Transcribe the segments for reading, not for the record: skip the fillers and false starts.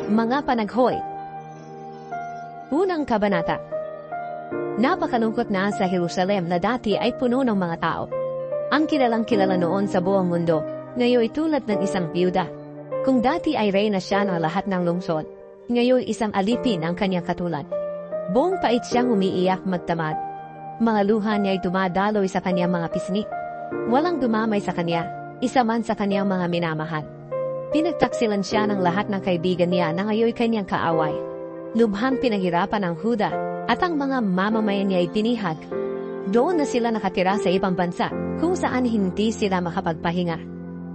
Mga panaghoy. Unang kabanata. Napakalungkot na sa Jerusalem na dati ay puno ng mga tao. Ang kilalang-kilala noon sa buong mundo, ngayon tulad ng isang biyuda. Kung dati ay reyna siya ng lahat ng lungsod, ngayon isang alipin ang kanyang katulad. Buong pait siyang umiiyak magtamad. Mga luha niya ay dumadaloy sa kanyang mga pisngi. Walang dumamay sa kanya, isa man sa kanyang mga minamahal. Pinagtaksilan siya ng lahat ng kaibigan niya na ngayon kanyang kaaway. Lubhang pinaghirapan ng Huda at ang mga mamamayan niya ay tinihag. Doon na sila nakatira sa ibang bansa kung saan hindi sila makapagpahinga.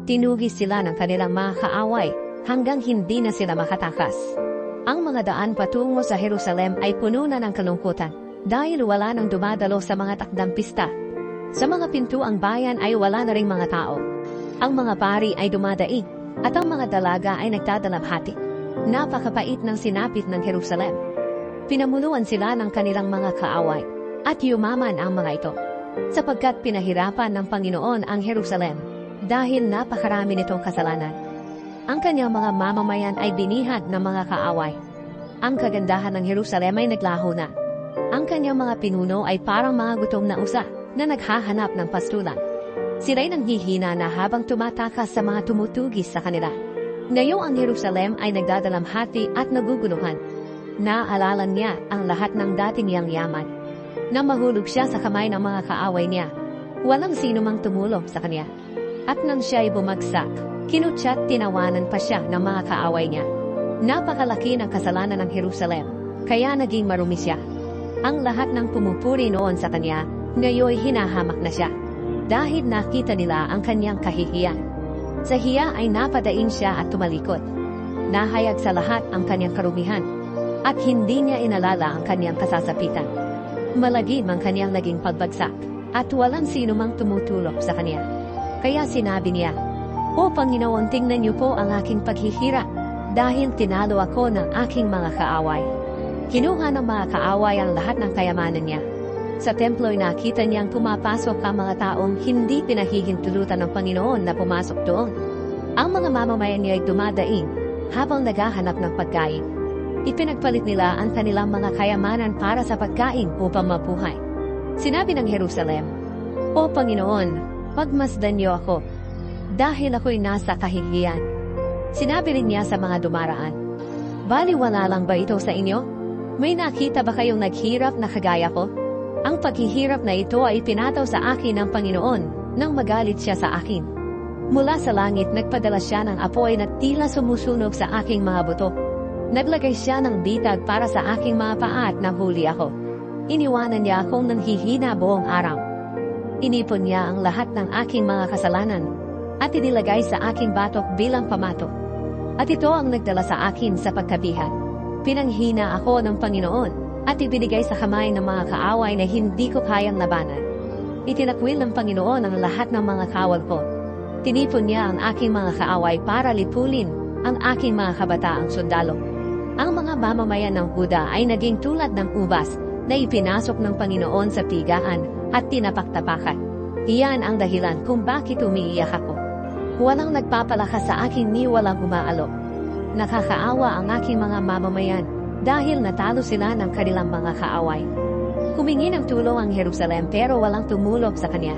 Tinugis sila ng kanilang mga kaaway hanggang hindi na sila makatakas. Ang mga daan patungo sa Jerusalem ay puno na ng kalungkutan dahil wala nang dumadalo sa mga takdang pista. Sa mga pintuang bayan ay wala na ring mga tao. Ang mga pari ay dumadaig at ang mga dalaga ay nagdadalabhati. Napakapait ng sinapit ng Jerusalem. Pinamuluan sila ng kanilang mga kaaway at yumaman ang mga ito, sapagkat pinahirapan ng Panginoon ang Jerusalem dahil napakarami nitong kasalanan. Ang kanyang mga mamamayan ay binihag ng mga kaaway. Ang kagandahan ng Jerusalem ay naglaho na. Ang kanyang mga pinuno ay parang mga gutom na usa na naghahanap ng pastulan. Sila'y nanghihina na habang tumatakas sa mga tumutugis sa kanila. Ngayong ang Jerusalem ay nagdadalamhati at naguguluhan. Naaalala niya ang lahat ng dating niyang yaman. Nang mahulog siya sa kamay ng mga kaaway niya, walang sino mang tumulong sa kanya. At nang siya ay bumagsak, kinutya't tinawanan pa siya ng mga kaaway niya. Napakalaki ng kasalanan ng Jerusalem, kaya naging marumi siya. Ang lahat ng pumupuri noon sa kanya, ngayon hinahamak na siya. Dahil nakita nila ang kanyang kahihiyan. Sa hiya ay napadain siya at tumalikod. Nahayag sa lahat ang kanyang karumihan, at hindi niya inalala ang kanyang kasasapitan. Malagim ang kanyang naging pagbagsak, at walang sino mang tumutulong sa kanya. Kaya sinabi niya, "O Panginoon, tingnan niyo po ang aking paghihirap, dahil tinalo ako ng aking mga kaaway." Kinuha ng mga kaaway ang lahat ng kayamanan niya. Sa templo'y nakita niyang pumapasok ang mga taong hindi pinahihintulutan ng Panginoon na pumasok doon. Ang mga mamamayan niya ay dumadaing habang naghahanap ng pagkain. Ipinagpalit nila ang kanilang mga kayamanan para sa pagkain upang mabuhay. Sinabi ng Jerusalem, "O Panginoon, pagmasdan niyo ako, dahil ako'y nasa kahihiyan." Sinabi rin niya sa mga dumaraan, "Baliwala lang ba ito sa inyo? May nakita ba kayong naghirap na kagaya ko?" Ang paghihirap na ito ay pinataw sa akin ng Panginoon nang magalit siya sa akin. Mula sa langit nagpadala siya ng apoy na tila sumusunog sa aking mga buto. Naglagay siya ng bitag para sa aking mga paa at nahuli ako. Iniwanan niya akong nanghihina buong araw. Inipon niya ang lahat ng aking mga kasalanan at inilagay sa aking batok bilang pamato. At ito ang nagdala sa akin sa pagkabihan. Pinanghina ako ng Panginoon at ibinigay sa kamay ng mga kaaway na hindi ko kayang labanan. Itinakwil ng Panginoon ang lahat ng mga kawal ko. Tinipon niya ang aking mga kaaway para lipulin ang aking mga kabataang sundalo. Ang mga mamamayan ng Huda ay naging tulad ng ubas na ipinasok ng Panginoon sa pigaan at tinapaktapakan. Iyan ang dahilan kung bakit umiiyak ako. Walang nagpapalakas sa akin ni walang umaalok. Nakakaawa ang aking mga mamamayan dahil natalo sila ng kanilang mga kaaway. Humingi ng tulong ang Jerusalem pero walang tumulong sa kanya,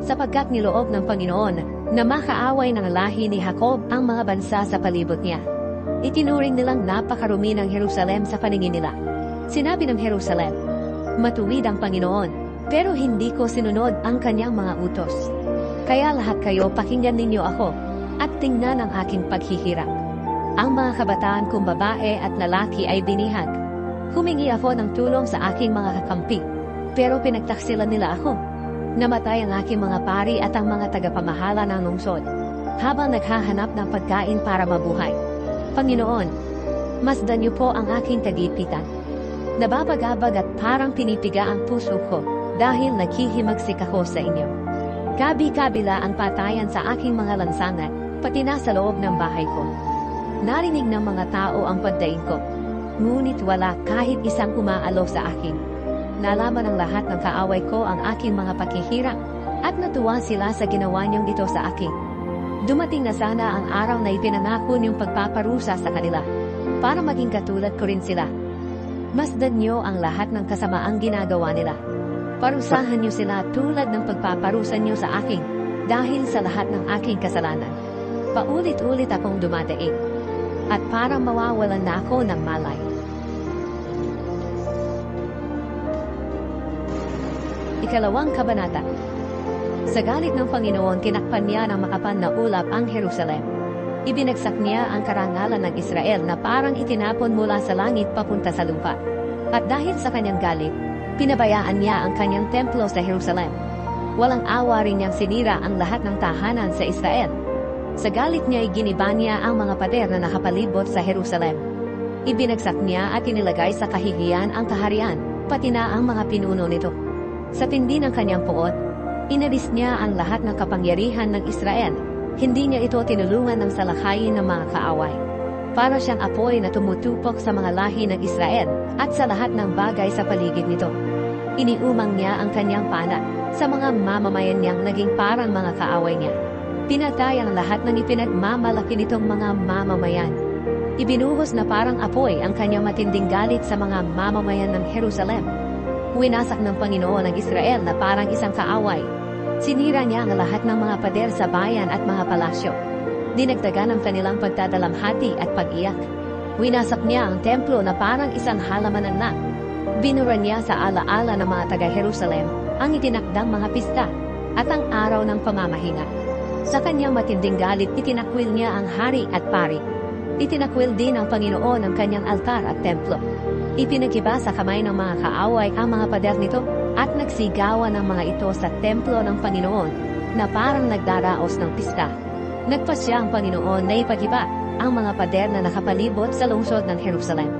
sapagkat niloob ng Panginoon na makaaway ng lahi ni Jacob ang mga bansa sa palibot niya. Itinuring nilang napakarumi ng Jerusalem sa paningin nila. Sinabi ng Jerusalem, "Matuwid ang Panginoon, pero hindi ko sinunod ang kanyang mga utos. Kaya lahat kayo pakinggan ninyo ako, at tingnan ang aking paghihirap." Ang mga kabataan kong babae at lalaki ay binihag. Humingi ako ng tulong sa aking mga kakampi, pero pinagtaksilan nila ako. Namatay ang aking mga pari at ang mga tagapamahala ng lungsod, habang naghahanap ng pagkain para mabuhay. Panginoon, masdan niyo po ang aking tagipitan. Nababagabag at parang pinipiga ang puso ko dahil naghihimagsik ako sa inyo. Kabi-kabila ang patayan sa aking mga lansangan, pati na sa loob ng bahay ko. Narinig ng mga tao ang pagdaing ko, ngunit wala kahit isang umaalo sa akin. Nalaman ng lahat ng kaaway ko ang aking mga paghihirap, at natuwa sila sa ginawa niyong ito sa akin. Dumating na sana ang araw na ipinangako niyong pagpaparusa sa kanila. para maging katulad ko rin sila. Masdan niyo ang lahat ng kasamaang ginagawa nila. Parusahan niyo sila tulad ng pagpaparusa niyo sa akin dahil sa lahat ng aking kasalanan. Paulit-ulit akong dumadaig at parang mawawalan na ako ng malay. Ikalawang kabanata. Sa galit ng Panginoon, kinakpan niya ng makapal na ulap ang Jerusalem. Ibinagsak niya ang karangalan ng Israel na parang itinapon mula sa langit papunta sa lupa. At dahil sa kanyang galit, pinabayaan niya ang kanyang templo sa Jerusalem. Walang awa rin niyang sinira ang lahat ng tahanan sa Israel. Sa galit niya ay giniba niya ang mga pader na nakapalibot sa Jerusalem. Ibinagsak niya at inilagay sa kahihiyan ang kaharian, pati na ang mga pinuno nito. Sa tindi ng kanyang puot, inalis niya ang lahat ng kapangyarihan ng Israel. Hindi niya ito tinulungan ng salakayin ng mga kaaway. Para siyang apoy na tumutupok sa mga lahi ng Israel at sa lahat ng bagay sa paligid nito. Iniumang niya ang kanyang pana sa mga mamamayan niyang naging parang mga kaaway niya. Pinatay ang lahat ng ipinagmamalaki nitong mga mamamayan. Ibinuhos na parang apoy ang kanyang matinding galit sa mga mamamayan ng Jerusalem. Winasak ng Panginoon ang Israel na parang isang kaaway. Sinira niya ang lahat ng mga pader sa bayan at mga palasyo. Dinagdagan ang kanilang pagdadalamhati at pag-iyak. Winasak niya ang templo na parang isang halamanan lang. Binura niya sa alaala ng mga taga-Jerusalem ang itinakdang mga pista at ang araw ng pamamahinga. Sa kanyang matinding galit, itinakwil niya ang hari at pari. Itinakwil din ng Panginoon ang kanyang altar at templo. Ipinagiba sa kamay ng mga kaaway ang mga pader nito at nagsigawan ng mga ito sa templo ng Panginoon na parang nagdaraos ng pista. Nagpasya ang Panginoon na ipagiba ang mga pader na nakapalibot sa lungsod ng Jerusalem.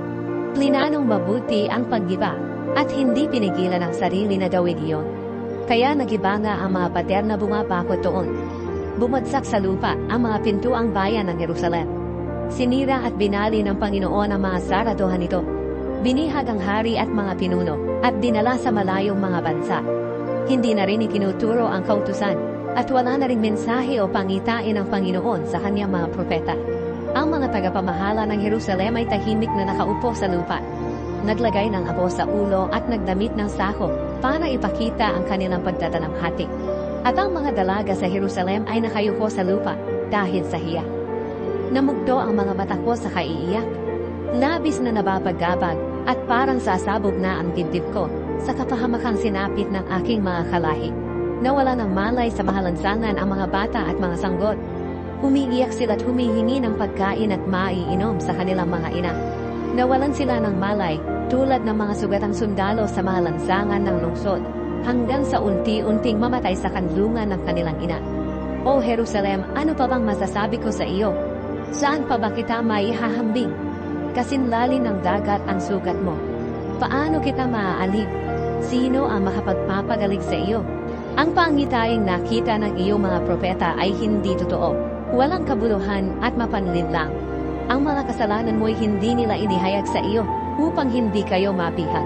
Plinanong mabuti ang paggiba at hindi pinigilan ang sarili na gawin iyon. Kaya nagiba nga ang mga pader na bumabakot doon. Bumagsak sa lupa ang mga pintuang bayan ng Jerusalem. Sinira at binali ng Panginoon ang mga saraduhan nito. Binihag ang hari at mga pinuno at dinala sa malayong mga bansa. Hindi na rin itinuturo ang kautusan at wala na ring mensahe o pangitain ng Panginoon sa kanyang mga propeta. Ang mga tagapamahala ng Jerusalem ay tahimik na nakaupo sa lupa. Naglagay ng abo sa ulo at nagdamit ng sako para ipakita ang kanilang pagdadalamhati. At ang mga dalaga sa Jerusalem ay nakayuko sa lupa dahil sa hiya. Namugdo ang mga mata ko sa kaiiyak. Labis na nababagabag at parang sasabog na ang dibdib ko sa kapahamakang sinapit ng aking mga kalahi. Nawala ng malay sa mahalansangan ang mga bata at mga sanggot. Umiiyak sila at humihingi ng pagkain at maiinom sa kanilang mga ina. Nawalan sila ng malay tulad ng mga sugatang sundalo sa mahalansangan ng lungsod hanggang sa unti-unting mamatay sa kanlungan ng kanilang ina. O Jerusalem, ano pa bang masasabi ko sa iyo? Saan pa ba kita maihahambing? Kasinlalin ng dagat ang sugat mo. Paano kita maaalib? Sino ang makapagpapagaling sa iyo? Ang pangitaing nakita ng iyong mga propeta ay hindi totoo. Walang kabuluhan at mapanlin lang. Ang mga kasalanan mo'y hindi nila inihayag sa iyo upang hindi kayo mapihag.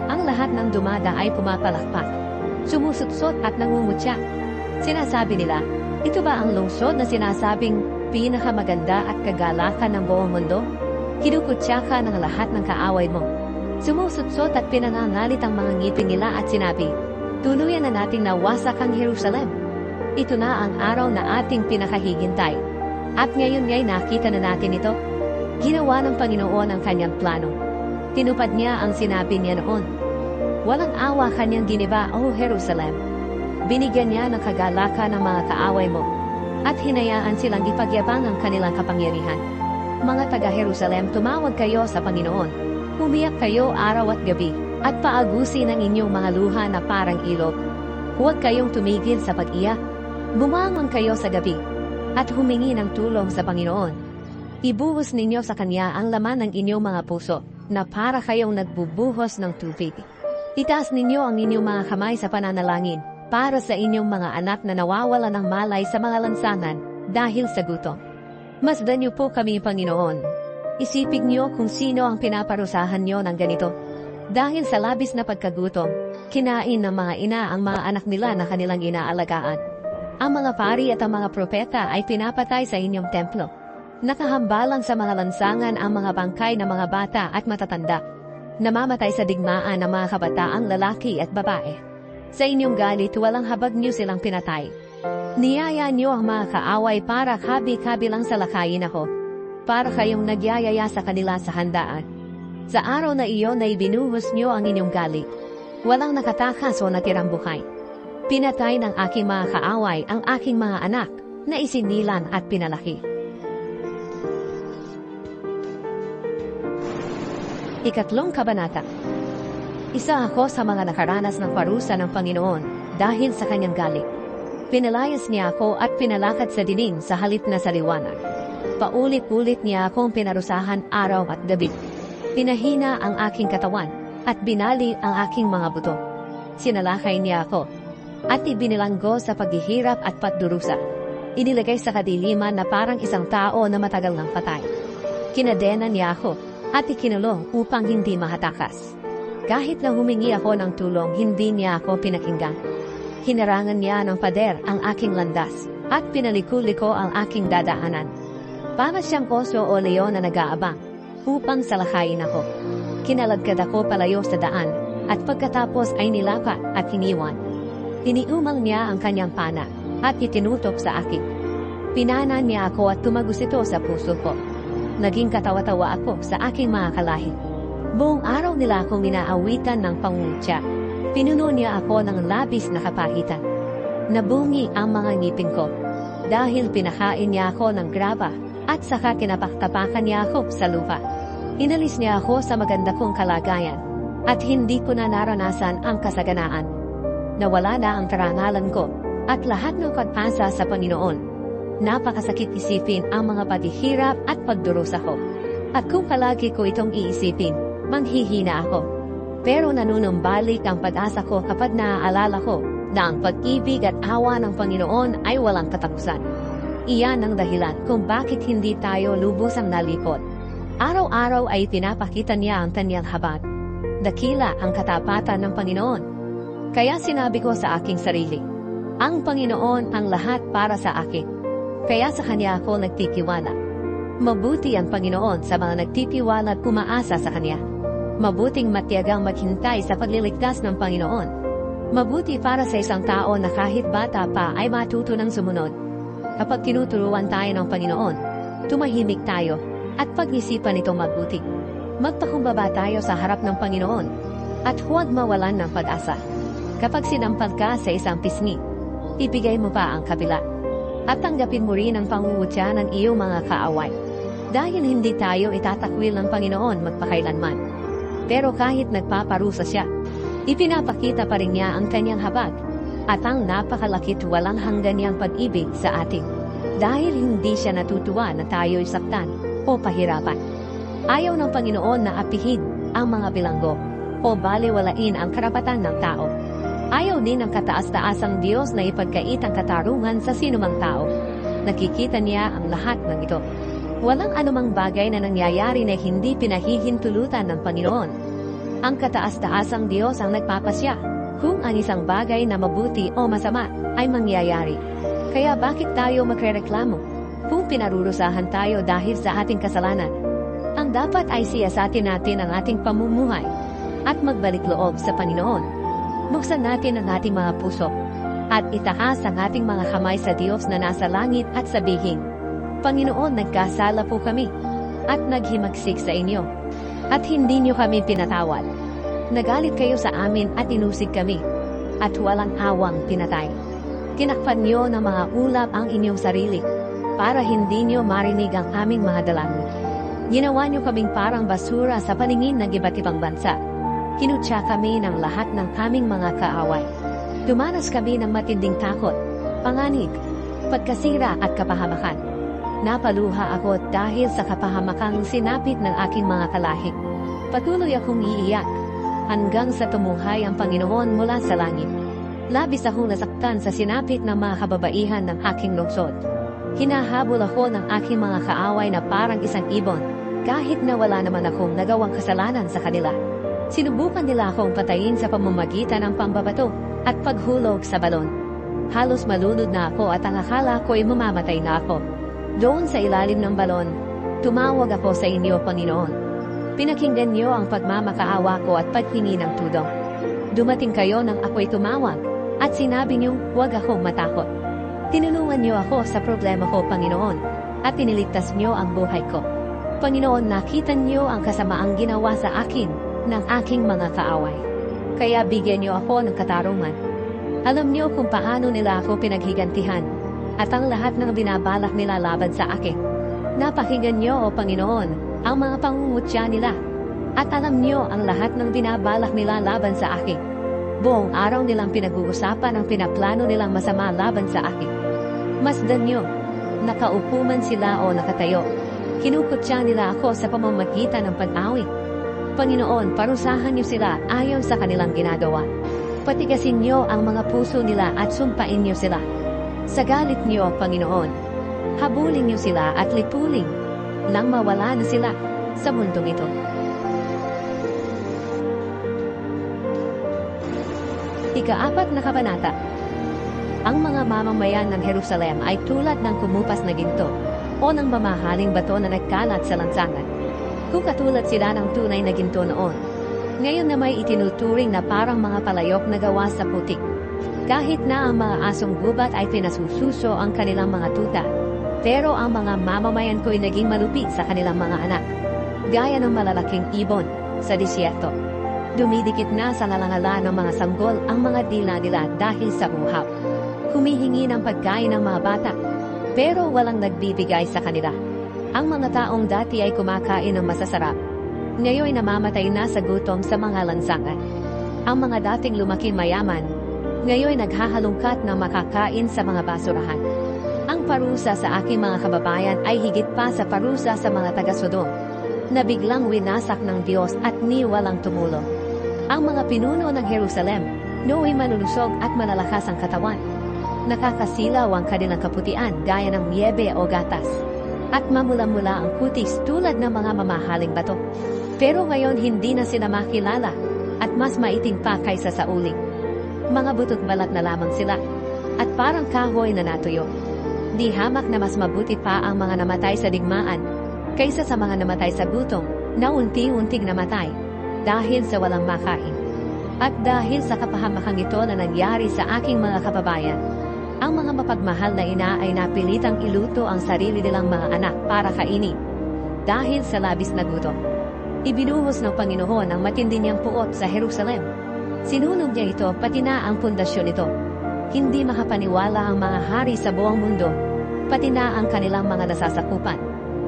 Ang lahat ng dumada ay pumapalakpak, sumusutsot at nangungutya. Sinasabi nila, ito ba ang lungsod na sinasabing pinakamaganda at kagalakan ng buong mundo? Kinukutya ka ng lahat ng kaaway mo. Sumusutsot at pinangangalit ang mga ngipin nila at sinabi, tuluyan na nating nawasak ang Jerusalem. Ito na ang araw na ating pinakahihintay. At ngayon nga'y nakita na natin ito. Ginawa ng Panginoon ang kanyang plano. Tinupad niya ang sinabi niya noon. Walang awa kanyang giniba, O Jerusalem. Binigyan niya ng kagalakan ng mga kaaway mo at hinayaan silang ipagyabang ang kanilang kapangyarihan. Mga taga-Jerusalem, tumawag kayo sa Panginoon. Umiyak kayo araw at gabi at paagusin ang inyong mga luha na parang ilog. Huwag kayong tumigil sa pag-iyak. Bumangon kayo sa gabi at humingi ng tulong sa Panginoon. Ibuhos ninyo sa Kanya ang laman ng inyong mga puso na para kayong nagbubuhos ng tubig. Itaas ninyo ang inyong mga kamay sa pananalangin para sa inyong mga anak na nawawala ng malay sa mga lansangan dahil sa gutom. Masdan niyo po kami, Panginoon. Isipin niyo kung sino ang pinaparusahan niyo ng ganito. Dahil sa labis na pagkagutom, kinain ng mga ina ang mga anak nila na kanilang inaalagaan. Ang mga pari at ang mga propeta ay pinapatay sa inyong templo. Nakahambalang sa mga lansangan ang mga bangkay ng mga bata at matatanda. Namamatay sa digmaan ng mga kabataang lalaki at babae. Sa inyong galit walang habag niyo silang pinatay. Niyaya niyo ang mga kaaway para kabi-kabilang salakayin ako. Para kayong nagyayaya sa kanila sa handaan. Sa araw na iyon ay binuhos niyo ang inyong galit. Walang nakatakas o natirang buhay. Pinatay ng aking mga kaaway ang aking mga anak na isinilan at pinalaki. Ikatlong kabanata. Isa ako sa mga nakaranas ng parusa ng Panginoon dahil sa kanyang galit. Pinalayas niya ako at pinalakad sa dilim sa halip na sa liwanag. Paulit-ulit niya akong pinarusahan araw at gabi. Pinahina ang aking katawan at binali ang aking mga buto. Sinalakay niya ako at ibinilanggo sa paghihirap at pagdurusa. Inilagay sa kadiliman na parang isang tao na matagal ng patay. Kinadena niya ako at ikinulong upang hindi mahatakas. Kahit na humingi ako ng tulong, hindi niya ako pinakinggan. Hinarangan niya ng pader ang aking landas at pinaliko-liko ang aking dadaanan. Para siyang oso o leon na nag-aabang upang salakayin ako. Kinalagkad ako palayo sa daan at pagkatapos ay nilapa at hiniwan. Iniumal niya ang kanyang pana at itinutok sa akin. Pinana niya ako at tumagos ito sa puso ko. Naging katawa-tawa ako sa aking mga kalahi. Buong araw nila akong inaawitan ng pangungutya. Pinuno niya ako ng labis na kapahitan. Nabungi ang mga ngipin ko. Dahil pinakain niya ako ng graba at saka kinapaktapakan niya ako sa lupa. Inalis niya ako sa maganda kong kalagayan at hindi ko na naranasan ang kasaganaan. Nawala na ang karangalan ko at lahat ng pagpasa sa Panginoon. Napakasakit isipin ang mga paghihirap at pagdurusa ko. At kung palagi ko itong iisipin, manghihina ako. Pero nanunumbalik ang pag-asa ko kapag naaalala ko na ang pag-ibig at awa ng Panginoon ay walang katapusan. Iyan ang dahilan kung bakit hindi tayo lubusang nalipot. Araw-araw ay pinapakita niya ang kanyang habag. Dakila ang katapatan ng Panginoon. Kaya sinabi ko sa aking sarili, ang Panginoon ang lahat para sa akin. Kaya sa Kanya ako nagtitiwala. Mabuti ang Panginoon sa mga nagtitiwala at umaasa sa Kanya. Mabuting matiyagang maghintay sa pagliligtas ng Panginoon. Mabuti para sa isang tao na kahit bata pa ay matuto ng sumunod. Kapag tinuturuan tayo ng Panginoon, tumahimik tayo at pag-isipan itong mabuti. Magpakumbaba tayo sa harap ng Panginoon at huwag mawalan ng pag-asa. Kapag sinampal ka sa isang pisngi, ibigay mo pa ang kabila. At tanggapin mo rin ang pangungutya ng iyong mga kaaway. Dahil hindi tayo itatakwil ng Panginoon magpakailanman. Pero kahit nagpaparusa siya, ipinapakita pa rin niya ang kanyang habag at ang napakalakit walang hanggan niyang pag-ibig sa atin. Dahil hindi siya natutuwa na tayo'y saktan o pahirapan. Ayaw ng Panginoon na apihin ang mga bilanggo o baliwalain ang karapatan ng tao. Ayaw din ng kataas-taasang Diyos na ipagkait ang katarungan sa sinumang tao. Nakikita niya ang lahat ng ito. Walang anumang bagay na nangyayari na hindi pinahihintulutan ng Panginoon. Ang kataas-taasang Diyos ang nagpapasya kung ang isang bagay na mabuti o masama ay mangyayari. Kaya bakit tayo magrereklamo kung pinarurusahan tayo dahil sa ating kasalanan? Ang dapat ay siyasatin natin ang ating pamumuhay at magbalik loob sa Panginoon. Buksan natin ang ating mga puso at itaas ang ating mga kamay sa Diyos na nasa langit at sabihin, Panginoon, nagkasala po kami at naghimagsik sa inyo at hindi niyo kami pinatawad. Nagalit kayo sa amin at inusig kami at walang awang pinatay. Tinakpan niyo ng mga ulap ang inyong sarili para hindi niyo marinig ang aming mga dalangin. Ginawa niyo kaming parang basura sa paningin ng iba't ibang bansa. Kinutya kami ng lahat ng aming mga kaaway. Dumanas kami ng matinding takot, panganib, pagkasira at kapahamakan. Napaluha ako dahil sa kapahamakang sinapit ng aking mga kalahi. Patuloy akong iiyak hanggang sa tumuhay ang Panginoon mula sa langit. Labis akong nasaktan sa sinapit ng mga kababaihan ng aking lungsod. Hinahabol ako ng aking mga kaaway na parang isang ibon, kahit na wala naman akong nagawang kasalanan sa kanila. Sinubukan nila akong patayin sa pamamagitan ng pambabato at paghulog sa balon. Halos malunod na ako at ang akala ko ay mamamatay na ako. Doon sa ilalim ng balon, tumawag ako sa inyo, Panginoon. Pinakinggan niyo ang pagmamakaawa ko at paghingi ng tulong. Dumating kayo nang ako'y tumawag, at sinabi niyo, huwag akong matakot. Tinulungan niyo ako sa problema ko, Panginoon, at iniligtas niyo ang buhay ko. Panginoon, nakita niyo ang kasamaang ginawa sa akin ng aking mga kaaway. Kaya bigyan niyo ako ng katarungan. Alam niyo kung paano nila ako pinaghigantihan, at ang lahat ng binabalak nila laban sa akin. Napakinggan niyo, O Panginoon, ang mga pangungutya nila, at alam niyo ang lahat ng binabalak nila laban sa akin. Buong araw nilang pinag-uusapan ang pinaplano nilang masama laban sa akin. Masdan niyo, nakaupo man sila o nakatayo. Kinukutya nila ako sa pamamagitan ng pag-awit. Panginoon, parusahan niyo sila ayon sa kanilang ginagawa. Patigasin niyo ang mga puso nila at sumpain niyo sila. Sa galit niyo, Panginoon, habulin niyo sila at lipulin, nang mawala na sila sa mundong ito. Ika-4 na kabanata. Ang mga mamamayan ng Jerusalem ay tulad ng kumupas na ginto o ng mamahaling bato na nagkalat sa lansangan. Kung katulad sila ng tunay na ginto noon, ngayon na may itinuturing na parang mga palayok na gawa sa putik. Kahit na ang mga asong gubat ay pinasususo ang kanilang mga tuta, pero ang mga mamamayan ko'y naging malupit sa kanilang mga anak, gaya ng malalaking ibon sa disyerto. Dumidikit na sa ngalangala ng mga sanggol ang mga dila nila dahil sa uhaw. Humihingi ng pagkain ng mga bata, pero walang nagbibigay sa kanila. Ang mga taong dati ay kumakain ng masasarap, ngayon namamatay na sa gutom sa mga lansangan. Ang mga dating lumaking mayaman, ngayon naghahalungkat na makakain sa mga basurahan. Ang parusa sa aking mga kababayan ay higit pa sa parusa sa mga taga-Sodom, na biglang winasak ng Diyos at niwalang tumulong. Ang mga pinuno ng Jerusalem, nooy manulusog at malalakas ang katawan. Nakakasilaw ang kanilang kaputian gaya ng niebe o gatas, at mamula-mula ang kutis tulad ng mga mamahaling bato. Pero ngayon hindi na sila makilala, at mas maitim pa kaysa sa uling. Mga butot balat na lamang sila, at parang kahoy na natuyo. Di hamak na mas mabuti pa ang mga namatay sa digmaan, kaysa sa mga namatay sa gutom, na unti-unting namatay, dahil sa walang makain. At dahil sa kapahamakang ito na nangyari sa aking mga kababayan, ang mga mapagmahal na ina ay napilitang iluto ang sarili nilang mga anak para kainin, dahil sa labis na gutom. Ibinuhos ng Panginoon ang matindi niyang puot sa Jerusalem. Sinunog niya ito pati na ang pundasyon nito. Hindi makapaniwala ang mga hari sa buong mundo, pati na ang kanilang mga nasasakupan,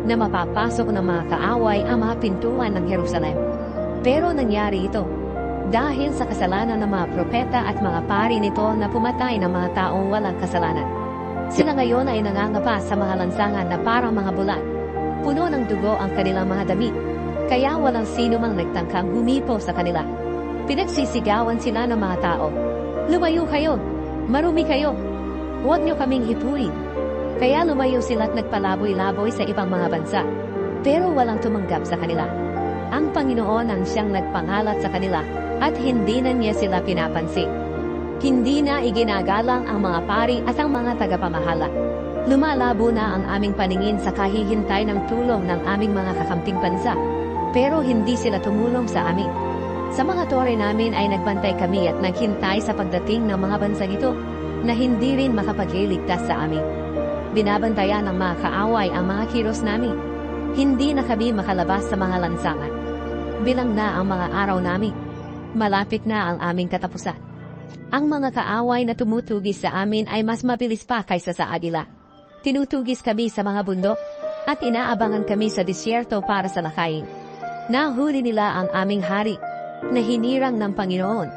na mapapasok ng mga kaaway ang mga pintuan ng Jerusalem. Pero nangyari ito dahil sa kasalanan ng mga propeta at mga pari nito na pumatay ng mga taong walang kasalanan. Sila ngayon ay nangangapa sa mga lansangan na parang mga bulan. Puno ng dugo ang kanilang mga damit, kaya walang sino mang nagtangkang humipo sa kanila. Pinagsisigawan sila ng mga tao, "Lumayo kayo! Marumi kayo! Huwag niyo kaming hipuin!" Kaya lumayo sila't nagpalaboy-laboy sa ibang mga bansa, pero walang tumanggap sa kanila. Ang Panginoon ang siyang nagpangalat sa kanila, at hindi na niya sila pinapansin. Hindi na iginagalang ang mga pari at ang mga tagapamahala. Lumalabo na ang aming paningin sa kahihintay ng tulong ng aming mga kakamping bansa, pero hindi sila tumulong sa amin. Sa mga tore namin ay nagbantay kami at naghintay sa pagdating ng mga bansang ito, na hindi rin makapagliligtas sa amin. Binabantayan ng mga kaaway ang mga kilos namin. Hindi na kami makalabas sa mga lansangan. Bilang na ang mga araw namin. Malapit na ang aming katapusan. Ang mga kaaway na tumutugis sa amin ay mas mabilis pa kaysa sa agila. Tinutugis kami sa mga bundok, at inaabangan kami sa disyerto para sa lakayin. Nahuli nila ang aming hari, na hinirang ng Panginoon.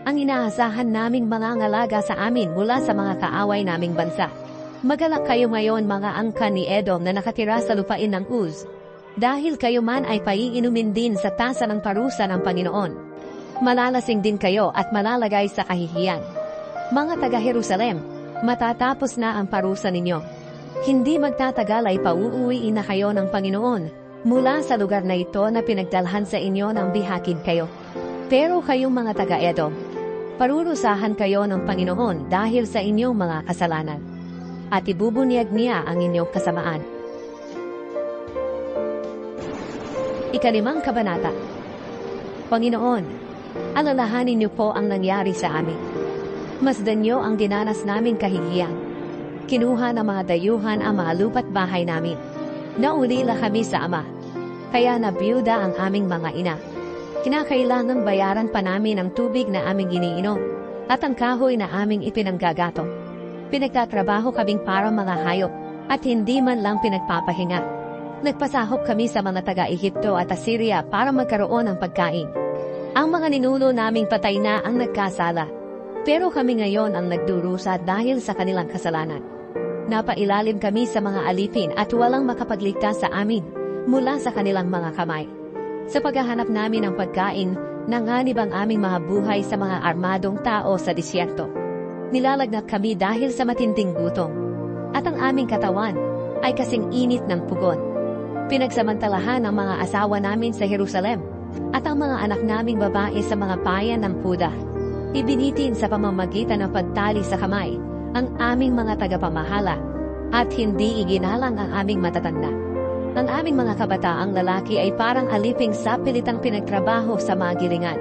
Ang inaasahan naming mga ngalaga sa amin mula sa mga kaaway naming bansa. Magalak kayo ngayon mga angkan ni Edom na nakatira sa lupain ng Uz, dahil kayo man ay paiinumin din sa tasa ng parusa ng Panginoon. Malalasing din kayo at malalagay sa kahihiyan. Mga taga-Jerusalem, matatapos na ang parusa ninyo. Hindi magtatagal ay pauuwiin na kayo ng Panginoon mula sa lugar na ito na pinagdalhan sa inyo ng bihakin kayo. Pero kayong mga taga-Edom, parurusahan kayo ng Panginoon dahil sa inyong mga kasalanan. at ibubunyag niya ang inyong kasamaan. Ika-5 kabanata. Panginoon, alalahanin niyo po ang nangyari sa amin. Masdan niyo ang dinanas namin kahihiyan. Kinuha ng mga dayuhan ang mga lupa't bahay namin. Naulila kami sa ama. Kaya nabiyuda ang aming mga ina. Kinakailangang bayaran pa namin ang tubig na aming iniinom at ang kahoy na aming ipinanggagatong. Pinagtatrabaho kaming para mga hayop at hindi man lang pinagpapahinga. Nagpasahop kami sa mga taga-Ehipto at Assyria para magkaroon ng pagkain. Ang mga ninuno naming patay na ang nagkasala. Pero kami ngayon ang nagdurusa dahil sa kanilang kasalanan. Napailalim kami sa mga alipin at walang makapagligtas sa amin mula sa kanilang mga kamay. Sa paghahanap namin ng pagkain, nanganib ang aming mga buhay sa mga armadong tao sa disyerto. Nilalagnat kami dahil sa matinding gutom. At ang aming katawan ay kasing init ng pugon. Pinagsamantalahan ang mga asawa namin sa Jerusalem at ang mga anak naming babae sa mga bayan ng Puda. Ibinitin sa pamamagitan ng pagtali sa kamay ang aming mga tagapamahala at hindi iginalang ang aming matatanda. Ang aming mga kabataang lalaki ay parang aliping sa pilitang pinagtrabaho sa mga gilingan.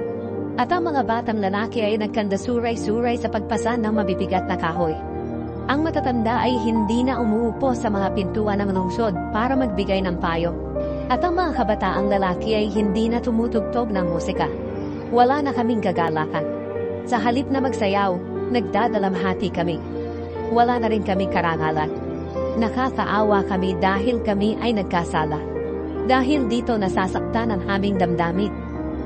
At ang mga batang lalaki ay nagkandasuray-suray sa pagpasan ng mabibigat na kahoy. Ang matatanda ay hindi na umuupo sa mga pintuan ng lungsod para magbigay ng payo. At ang mga kabataang lalaki ay hindi na tumutugtog ng musika. Wala na kaming gagalakan. Sa halip na magsayaw, nagdadalamhati kami. Wala na rin kaming karangalan. Nakakaawa kami dahil kami ay nagkasala. Dahil dito nasasaktan ang aming damdamin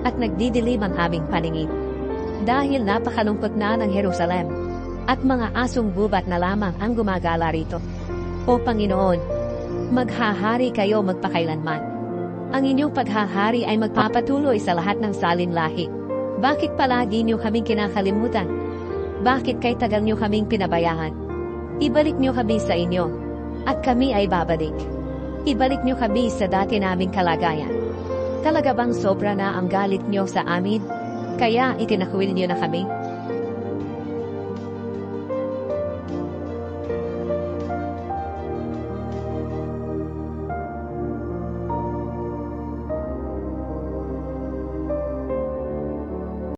at nagdidilim ang aming paningin. Dahil napakalungkot na ng Jerusalem at mga asong gubat na lamang ang gumagala rito. O Panginoon, maghahari kayo magpakailanman. Ang inyong paghahari ay magpapatuloy sa lahat ng salinlahi. Bakit palagi niyo kaming kinakalimutan? Bakit kay tagal niyo kaming pinabayaan? Ibalik niyo kami sa inyo at kami ay babalik. Ibalik niyo kami sa dati naming kalagayan. Talaga bang sobra na ang galit niyo sa amin? Kaya itinakwil niyo na kami?